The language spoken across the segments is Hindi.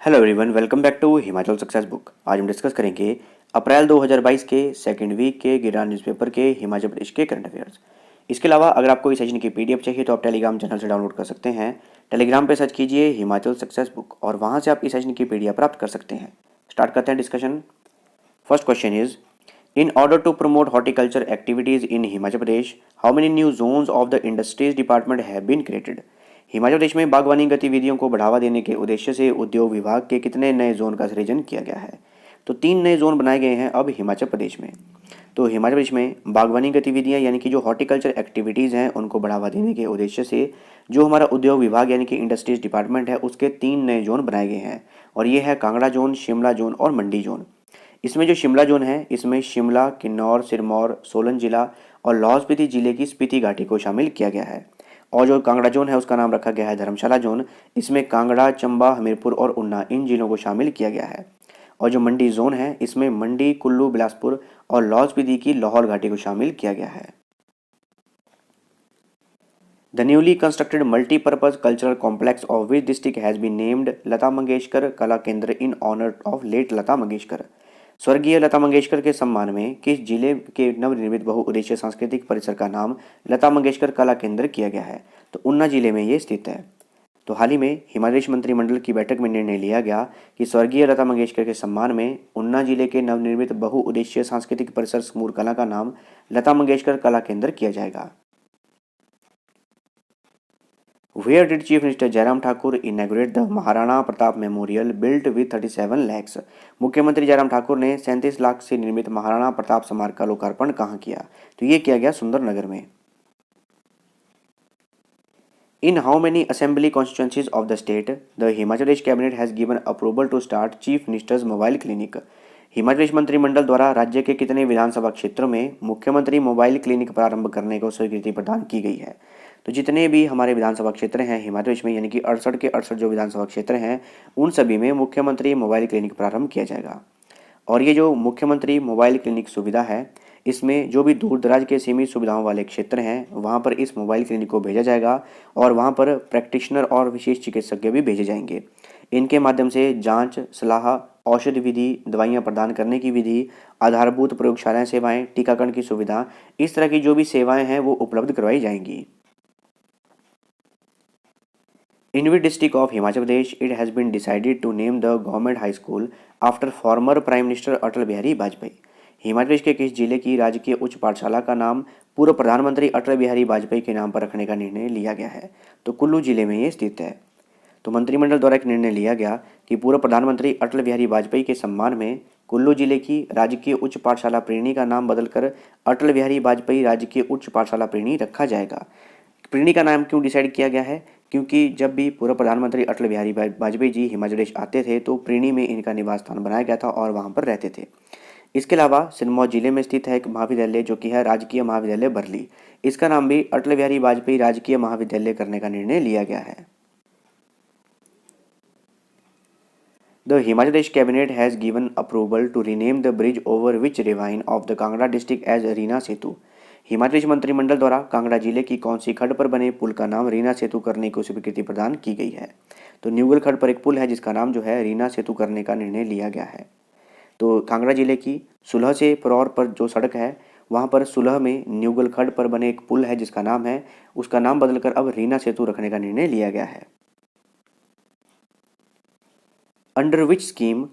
Hello everyone, welcome back to Himachal success book. आज हम डिस्कस करेंगे अप्रैल 2022 के सेकंड वीक के गिरान न्यूज़पेपर के हिमाचल प्रदेश के करंट अफेयर्स। इसके अलावा अगर आपको इस सेशन की पीडीएफ चाहिए तो आप टेलीग्राम चैनल से डाउनलोड कर सकते हैं। टेलीग्राम पे सर्च कीजिए हिमाचल सक्सेस बुक और वहाँ से आप इस सेशन की पीडीएफ प्राप्त कर सकते हैं। स्टार्ट करते हैं discussion. First question is, in order to promote horticulture activities in Himachal Pradesh, how many new zones of the Industries Department have been created? Himachal Pradesh में बागवानी गतिविधियों को बढ़ावा देने के उद्देश्य से उद्योग विभाग के कितने नए जोन का सृजन किया गया है? तो 3 नए जोन बनाए गए हैं अब हिमाचल प्रदेश में। तो हिमाचल प्रदेश में बागवानी गतिविधियां यानी कि जो हॉर्टिकल्चर एक्टिविटीज़ हैं उनको बढ़ावा देने के उद्देश्य से जो हमारा उद्योग विभाग यानी कि इंडस्ट्रीज डिपार्टमेंट है उसके 3 नए जोन बनाए गए हैं और ये है कांगड़ा जोन, शिमला जोन और मंडी जोन। इसमें जो शिमला जोन है इसमें शिमला, किन्नौर, सिरमौर, सोलन जिला और लाहौल स्पीति जिले की स्पीति घाटी को शामिल किया गया है। और जो कांगड़ा जोन है उसका नाम रखा गया है धर्मशाला जोन। इसमें कांगड़ा, चंबा, हमीरपुर और ऊना इन जिलों को शामिल किया गया है। और जो मंडी जोन है इसमें मंडी, कुल्लू, बिलासपुर और लाहौल स्पीति की लाहौल घाटी को शामिल किया गया है। The newly constructed multi-purpose cultural complex of which district has been named Lata Mangeshkar कला केंद्र in honor of late Lata Mangeshkar? स्वर्गीय लता मंगेशकर के सम्मान में किस जिले के नवनिर्मित बहुउद्देशीय सांस्कृतिक परिसर का नाम लता मंगेशकर कला केंद्र किया गया है? तो ऊना जिले में ये स्थित है। तो हाल ही में हिमाचल मंत्रिमंडल की बैठक में निर्णय लिया गया कि स्वर्गीय लता मंगेशकर के सम्मान में ऊना जिले के नवनिर्मित बहुउद्देशीय सांस्कृतिक परिसर समूर कला का नाम लता मंगेशकर कला केंद्र किया जाएगा। Where did Chief Minister Jairam Thakur inaugurate the Maharana Pratap memorial built with 37 lakhs? मुख्यमंत्री जयराम ठाकुर ने 37 लाख से निर्मित महाराणा प्रताप स्मारक का लोकार्पण कहाँ किया? तो ये किया गया सुंदरनगर में। In how many assembly constituencies of the state the Himachal Pradesh cabinet has given approval to start Chief Minister's mobile clinic? Himachal Pradesh मंत्रिमंडल द्वारा राज्य के कितने विधानसभा क्षेत्रों में मुख्यमंत्री मोबाइल क्लिनिक प्रारंभ करने को स्वीकृति प्रदान की गई है? तो जितने भी हमारे विधानसभा क्षेत्र हैं हिमाचल प्रदेश में यानी कि 68 के 68 जो विधानसभा क्षेत्र हैं उन सभी में मुख्यमंत्री मोबाइल क्लिनिक प्रारंभ किया जाएगा। और ये जो मुख्यमंत्री मोबाइल क्लिनिक सुविधा है इसमें जो भी दूर दराज के सीमित सुविधाओं वाले क्षेत्र हैं वहाँ पर इस मोबाइल क्लिनिक को भेजा जाएगा और वहाँ पर प्रैक्टिशनर और विशेष चिकित्सज्ञ भी भेजे जाएंगे। इनके माध्यम से जांच, सलाह, औषधि विधि, दवाइयाँ प्रदान करने की विधि, आधारभूत प्रयोगशालाएं सेवाएं, टीकाकरण की सुविधा, इस तरह की जो भी सेवाएं हैं वो उपलब्ध करवाई जाएंगी। In which district of Himachal Pradesh it has been decided to name the government high school after former Prime Minister Atal Bihari Vajpayee? Himachal Pradesh के किस जिले की राजकीय उच्च पाठशाला का नाम पूर्व प्रधानमंत्री अटल बिहारी वाजपेयी के नाम पर रखने का निर्णय लिया गया है? तो कुल्लू जिले में ये स्थित है। तो मंत्रिमंडल द्वारा एक निर्णय लिया गया कि पूर्व प्रधानमंत्री अटल बिहारी वाजपेयी के सम्मान में कुल्लू जिले की राजकीय उच्च पाठशाला प्रीणी का नाम बदलकर अटल बिहारी वाजपेयी राजकीय उच्च पाठशाला प्रीणी रखा जाएगा। प्रीणी का नाम क्यों डिसाइड किया गया है? क्योंकि जब भी पूर्व प्रधानमंत्री अटल बिहारी वाजपेयी जी हिमाचल प्रदेश आते थे तो प्रीणी में इनका निवास स्थान बनाया गया था और वहाँ पर रहते थे। इसके अलावा सिरमौर जिले में स्थित है एक महाविद्यालय जो कि है राजकीय महाविद्यालय बरली। इसका नाम भी अटल बिहारी वाजपेयी राजकीय महाविद्यालय करने का निर्णय लिया गया है। The Himachal Pradesh cabinet has given approval to rename the bridge over which ravine of the Kangra district as Reena सेतु। हिमाचल प्रदेश मंत्रिमंडल द्वारा कांगड़ा जिले की कौन सी खड्ड पर बने पुल का नाम रीना सेतु करने को स्वीकृति प्रदान की गई है? तो न्यूगल खड्ड पर एक पुल है जिसका नाम जो है रीना सेतु करने का निर्णय लिया गया है। तो कांगड़ा जिले की सुलह से परौर पर जो सड़क है वहाँ पर सुलह में न्यूगल खड्ड पर बने एक पुल है जिसका नाम है उसका नाम बदलकर अब रीना सेतु रखने का निर्णय लिया गया है। Under which scheme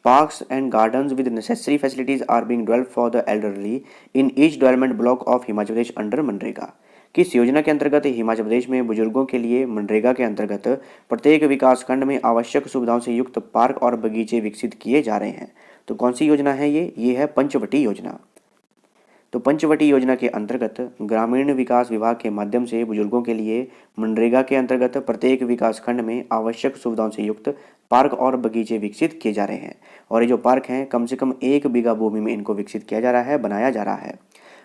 parks and gardens with necessary facilities are being developed for the elderly in each development block of Himachal Pradesh under MNREGA? किस योजना के अंतर्गत हिमाचल प्रदेश में बुजुर्गों के लिए मनरेगा के अंतर्गत प्रत्येक विकास खंड में आवश्यक सुविधाओं से युक्त पार्क और बगीचे विकसित किए जा रहे हैं? तो कौन सी योजना है ये है पंचवटी योजना। तो पंचवटी योजना के अंतर्गत ग्रामीण विकास विभाग के माध्यम से बुजुर्गों के लिए मनरेगा के अंतर्गत प्रत्येक विकास खंड में आवश्यक सुविधाओं से युक्त पार्क और बगीचे विकसित किए जा रहे हैं। और ये जो पार्क हैं कम से कम 1 बीघा भूमि में इनको विकसित किया जा रहा है, बनाया जा रहा है।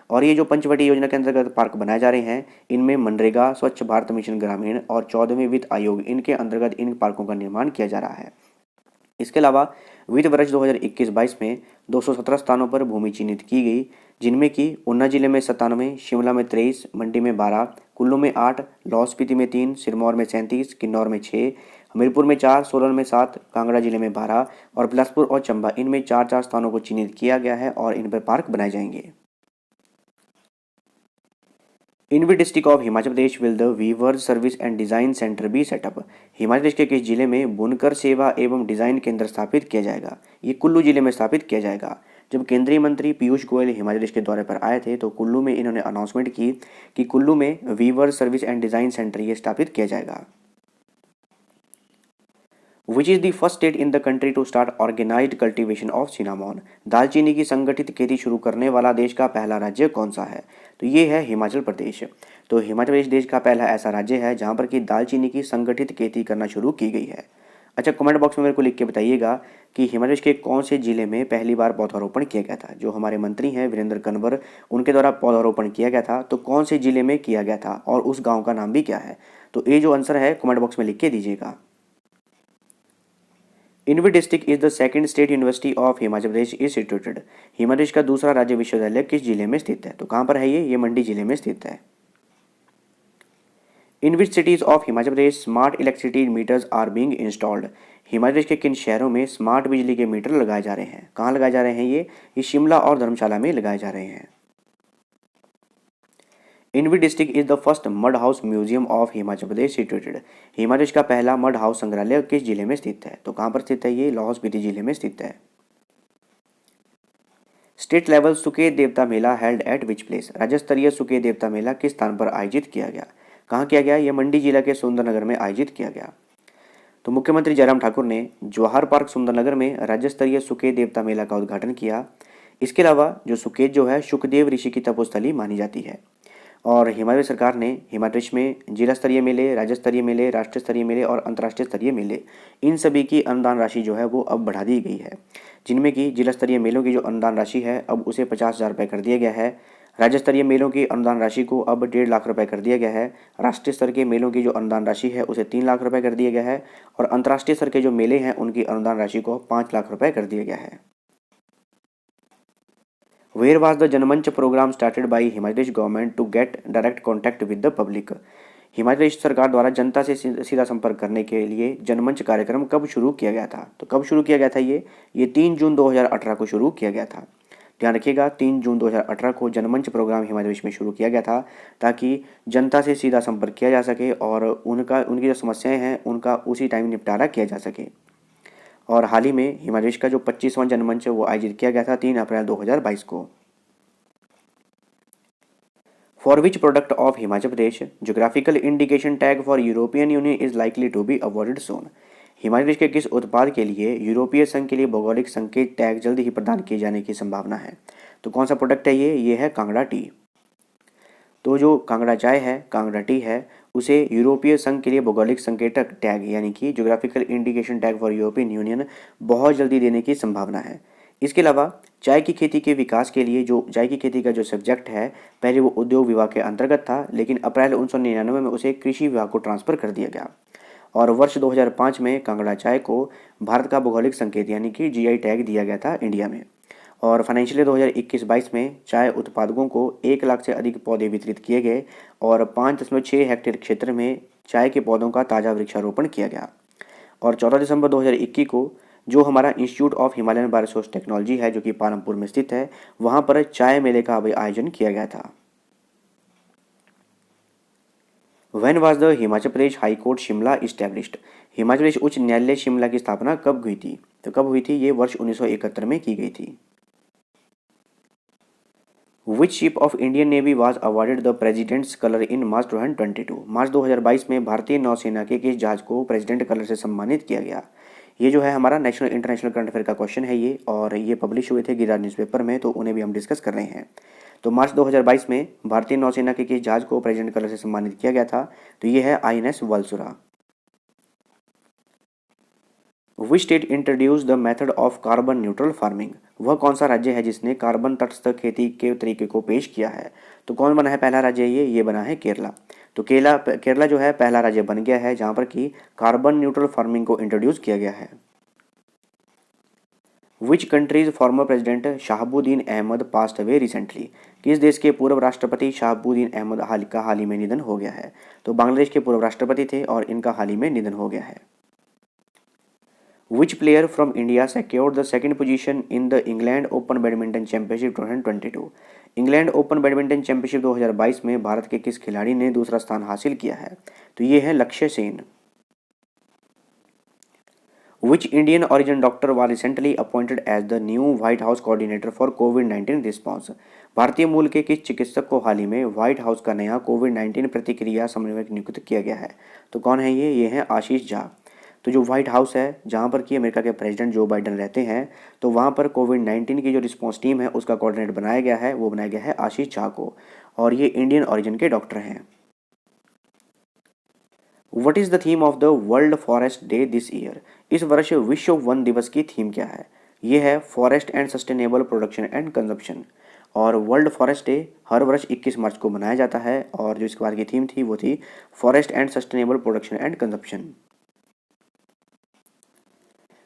और ये जो पंचवटी योजना के अंतर्गत पार्क बनाए जा रहे हैं इनमें मनरेगा, स्वच्छ भारत मिशन ग्रामीण और 14वें वित्त आयोग इनके अंतर्गत इन पार्कों का निर्माण किया जा रहा है। इसके अलावा वित्त वर्ष 2021-22 में 217 स्थानों पर भूमि चिन्हित की गई जिनमें कि ऊना जिले में 97, शिमला में 23, मंडी में 12, कुल्लू में 8, लाहौल स्पीति में 3, सिरमौर में 37, किन्नौर में 6, हमीरपुर में 4, सोलन में 7, कांगड़ा जिले में 12 और बिलासपुर और चंबा इनमें 4 स्थानों को चिन्हित किया गया है और इन पर पार्क बनाए जाएंगे। In which district of Himachal Pradesh will the weavers service and design centre be set up. Himachal Pradesh के किस जिले में बुनकर सेवा एवं डिजाइन केंद्र स्थापित किया जाएगा? ये कुल्लू जिले में स्थापित किया जाएगा। जब केंद्रीय मंत्री पीयूष गोयल हिमाचल प्रदेश के दौरे पर आए थे तो कुल्लू में इन्होंने अनाउंसमेंट की कि कुल्लू में weavers service and design centre ये स्थापित किया जाएगा। Which is the first state in the country to start organised cultivation of cinnamon. दालचीनी की संगठित खेती शुरू करने वाला देश का पहला राज्य कौन सा है? तो ये है हिमाचल प्रदेश। तो हिमाचल प्रदेश देश का पहला ऐसा राज्य है जहाँ पर कि दालचीनी की संगठित खेती करना शुरू की गई है। अच्छा, कमेंट बॉक्स में मेरे को लिख के बताइएगा कि हिमाचल प्रदेश के कौन से जिले में पहली बार पौधारोपण किया गया था। जो हमारे मंत्री हैं वीरेंद्र कंवर, उनके द्वारा पौधारोपण किया गया था, तो कौन से जिले में किया गया था और उस गाँव का नाम भी क्या है? तो ये जो आंसर है कमेंट बॉक्स में लिख के दीजिएगा। In which district is the second state university of Himachal Pradesh is situated. Himachal Pradesh का दूसरा राज्य विश्वविद्यालय किस जिले में स्थित है? तो कहाँ पर है ये मंडी जिले में स्थित है। In which cities of Himachal Pradesh smart electricity meters are being installed. Himachal Pradesh के किन शहरों में स्मार्ट बिजली के मीटर लगाए जा रहे हैं? कहाँ लगाए जा रहे हैं ये शिमला और धर्मशाला में लगाए जा रहे हैं। In which district is the first mud house museum of Himachal Pradesh situated. Himachal Pradesh का पहला मड हाउस संग्रहालय किस जिले में स्थित है? तो कहाँ पर स्थित है ये? लाहौल स्पीति जिले में स्थित है। स्टेट लेवल सुकेत देवता मेला हेल्ड एट विच प्लेस। राज्य स्तरीय सुकेत देवता मेला किस स्थान पर आयोजित किया गया? कहाँ किया गया? ये मंडी जिला के सुंदरनगर में आयोजित किया गया। तो मुख्यमंत्री जयराम ठाकुर ने जवाहर पार्क सुंदरनगर में राज्य स्तरीय सुकेत देवता मेला का उद्घाटन किया। इसके अलावा जो सुकेत जो है शुकदेव ऋषि की तपोस्थली मानी जाती है। और हिमाचल सरकार ने हिमाचल प्रदेश में जिला स्तरीय मेले, राज्य स्तरीय मेले, राष्ट्रीय स्तरीय मेले और अंतर्राष्ट्रीय स्तरीय मेले, इन सभी की अनुदान राशि जो है वो अब बढ़ा दी गई है। जिनमें कि जिला स्तरीय मेलों की जो अनुदान राशि है अब उसे 50,000 रुपये कर दिया गया है। राज्य स्तरीय मेलों की अनुदान राशि को अब 1.5 लाख रुपये कर दिया गया है। राष्ट्रीय स्तर के मेलों की जो अनुदान राशि है उसे 3 लाख रुपये कर दिया गया है। और अंतर्राष्ट्रीय स्तर के जो मेले हैं उनकी अनुदान राशि को 5 लाख रुपये कर दिया गया है। Where was the Janmanch programme started by Himachal Pradesh government to get direct contact with the public. Himachal Pradesh सरकार द्वारा जनता से सीधा संपर्क करने के लिए जनमंच कार्यक्रम कब शुरू किया गया था? तो कब शुरू किया गया था ये 3 जून 2018 को शुरू किया गया था। ध्यान रखिएगा, 3 जून 2018 को जनमंच प्रोग्राम हिमाचल प्रदेश में शुरू किया गया था ताकि जनता से सीधा संपर्क किया जा सके और उनकी जो समस्याएं हैं उनका उसी टाइम निपटारा किया जा सके। और हाल ही में हिमाचल प्रदेश का जो 25वां जनमंच है वो आयोजित किया गया था 3 अप्रैल 2022 को। For which product of Himachal Pradesh geographical indication tag for European Union is likely to be awarded soon. Himachal Pradesh के किस उत्पाद के लिए यूरोपीय संघ के लिए भौगोलिक संकेत टैग जल्द ही प्रदान किए जाने की संभावना है? तो कौन सा प्रोडक्ट है ये है कांगड़ा टी। तो जो कांगड़ा चाय है, कांगड़ा टी है, उसे यूरोपीय संघ के लिए भौगोलिक संकेतक टैग यानी कि geographical indication tag for European union बहुत जल्दी देने की संभावना है। इसके अलावा चाय की खेती के विकास के लिए जो चाय की खेती का जो सब्जेक्ट है पहले वो उद्योग विभाग के अंतर्गत था, लेकिन अप्रैल 1999 में उसे कृषि विभाग को ट्रांसफर कर दिया गया। और वर्ष 2005 में कांगड़ा चाय को भारत का भौगोलिक संकेत यानी कि जीआई टैग दिया गया था इंडिया में। और फाइनेंशियल 2021-22 में चाय उत्पादकों को 1 लाख से अधिक पौधे वितरित किए गए और 5.6 हेक्टेयर क्षेत्र में चाय के पौधों का ताज़ा वृक्षारोपण किया गया। और 14 दिसंबर 2021 को जो हमारा इंस्टीट्यूट ऑफ हिमालयन बायोरिसोर्स टेक्नोलॉजी है जो कि पालमपुर में स्थित है, वहाँ पर चाय मेले का आयोजन किया गया था। When was the Himachal Pradesh high court Shimla established. Himachal Pradesh उच्च न्यायालय शिमला की स्थापना कब हुई थी? तो कब हुई थी? ये वर्ष 1971 में की गई थी। Which ship of Indian Navy was awarded the President's Color in मार्च 2022। मार्च 2022 में भारतीय नौसेना के किस जहाज को प्रेसिडेंट कलर से सम्मानित किया गया? ये जो है हमारा नेशनल इंटरनेशनल करंट अफेयर का क्वेश्चन है ये, और ये पब्लिश हुए थे गिरिराज न्यूज़पेपर में, तो उन्हें भी हम डिस्कस कर रहे हैं। तो मार्च 2022 में भारतीय नौसेना के किस जहाज को प्रेसिडेंट कलर से सम्मानित किया गया था? तो ये है INS Valsura. Which state introduce the method of carbon neutral farming. वह कौन सा राज्य है जिसने कार्बन तटस्थ खेती के तरीके को पेश किया है? तो कौन बना है पहला राज्य? ये बना है केरला। तो केरला जो है पहला राज्य बन गया है जहाँ पर कि कार्बन न्यूट्रल फार्मिंग को इंट्रोड्यूस किया गया है। Which countries former president Shahabuddin Ahmed passed away recently. किस देश के पूर्व राष्ट्रपति शहाबुद्दीन अहमद हाल ही में निधन हो गया है? तो बांग्लादेश के पूर्व राष्ट्रपति थे और इनका हाल ही में निधन हो गया है। Which player from India secured the second position in the England Open Badminton Championship 2022? England open badminton championship 2022 में भारत के किस खिलाड़ी ने दूसरा स्थान हासिल किया है? तो ये है लक्ष्य Sen. Which Indian origin doctor was recently appointed as the new White House coordinator for COVID-19 response? भारतीय मूल के किस चिकित्सक को हाल ही में व्हाइट हाउस का नया कोविड-19 प्रतिक्रिया समन्वयक नियुक्त किया गया है? तो कौन है ये है आशीष झा। तो जो व्हाइट हाउस है जहाँ पर कि अमेरिका के प्रेसिडेंट जो बाइडन रहते हैं, तो वहाँ पर कोविड-19 की जो रिस्पॉन्स टीम है उसका कोऑर्डिनेटर बनाया गया है, वो बनाया गया है आशीष झा को, और ये इंडियन ओरिजिन के डॉक्टर हैं। What is the theme of the world forest day this year? इस वर्ष विश्व वन दिवस की थीम क्या है? ये है forest and sustainable production and consumption. और वर्ल्ड फॉरेस्ट डे हर वर्ष 21 मार्च को मनाया जाता है, और जो इसके बार की थीम थी वो थी forest and sustainable production and consumption.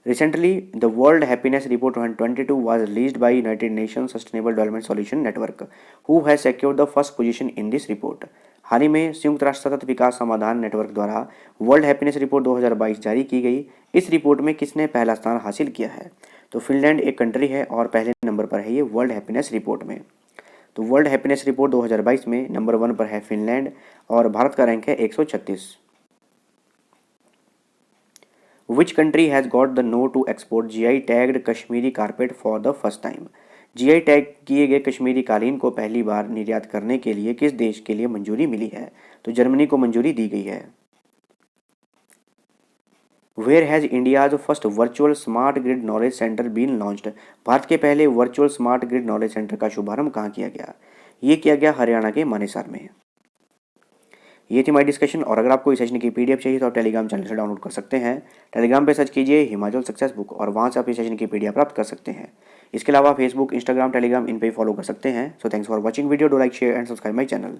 Recently, the World Happiness Report 2022 was released by United Nations Sustainable Development Solution Network, who has secured the first position in this report. हाल ही में संयुक्त राष्ट्र सतत विकास समाधान नेटवर्क द्वारा वर्ल्ड हैप्पीनेस रिपोर्ट 2022 जारी की गई। इस रिपोर्ट में किसने पहला स्थान हासिल किया है? तो फिनलैंड एक कंट्री है और पहले नंबर पर है ये वर्ल्ड हैप्पीनेस रिपोर्ट में। तो वर्ल्ड हैप्पीनेस रिपोर्ट 2022 में नंबर 1 पर है फिनलैंड, और भारत का रैंक है 136। Which country has got the no to export GI tagged Kashmiri carpet for the first time? GI tag किए गए कश्मीरी कालीन को पहली बार निर्यात करने के लिए किस देश के लिए मंजूरी मिली है? तो जर्मनी को मंजूरी दी गई है। Where has India's first virtual smart grid knowledge center been launched? Bharat के पहले virtual smart grid knowledge centre का शुभारंभ कहाँ किया गया? ये किया गया हरियाणा के मानेसर में। ये थी हमारी डिस्कशन, और अगर आपको इस सेशन की पीडीएफ चाहिए तो आप टेलीग्राम चैनल से डाउनलोड कर सकते हैं। टेलीग्राम पे सर्च कीजिए हिमाचल सक्सेस बुक, और वहाँ से आप इस सेशन की पीडीएफ प्राप्त कर सकते हैं। इसके अलावा फेसबुक, इंस्टाग्राम, टेलीग्राम इन पे फॉलो कर सकते हैं। So thanks for watching video, do like, share and subscribe my channel.